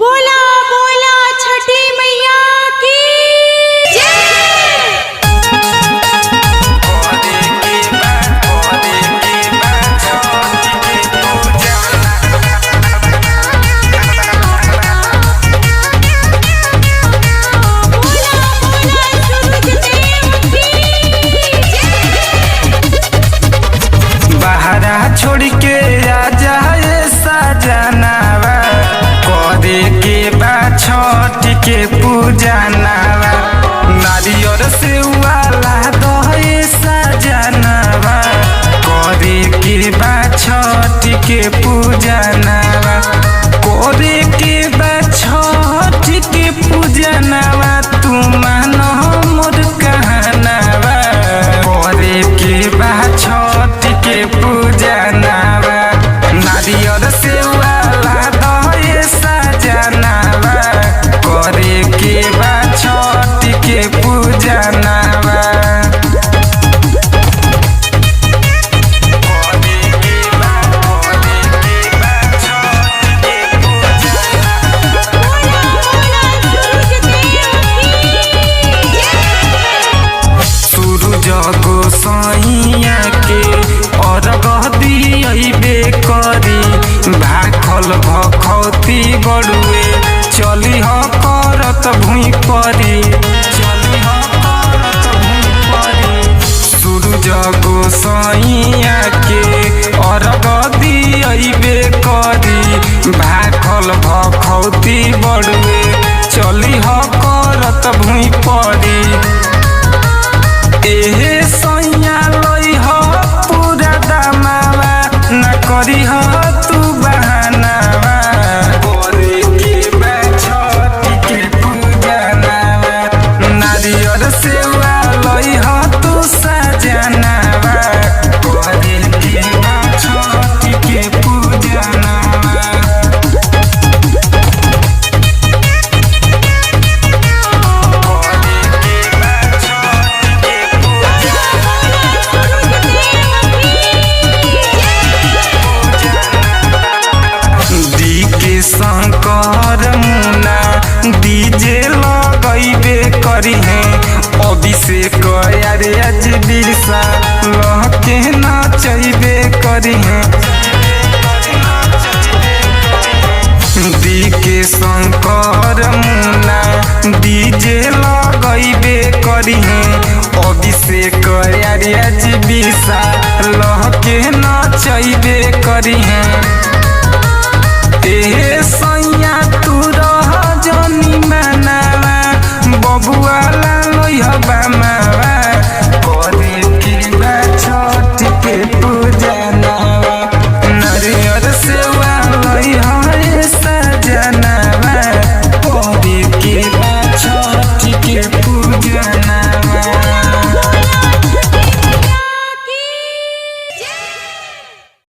बोला बोला छठी मैया की जय। बहरा छोड़ के आजा सजनावा करे के बा छठ के पूजनावा नारियर से वाला दहे सजनावा करे के बा छठ के पूजनावा करे के बा छठ के पूजनावा तू मानो मोर कहनावा करे के बा छठ के पूजनावा नारियर से वाला दहे सजनावा करे के बा छठ के पूजनावा जगो सैया के अर्घ दियबे करी भाखल भखौती बड़ुए चली ह करत भुई परी सूरज गोसाइया के अर्घ दियबे करी भाखल भखौती बड़ुए चली ह करत भुई परी एहे सैया लई ह पूरा दामावा न करी ह तू बहानावा करे के बा छठ के पूजनावा नारियर से लई ह तू सजनावा करे के बा छठ के पूजनावा शंकर मुना डीजे लगैबे करी है अभिषेक यारे आज बिरसा लहके नचैबे करी है दी के शंकर मुना डीजे लगैबे करी है अभिषेक यारे आज बिरसा लहके नचैबे करी है एहे सैया तू रह जनी मनावा बबुआ ला लोई हबा मावा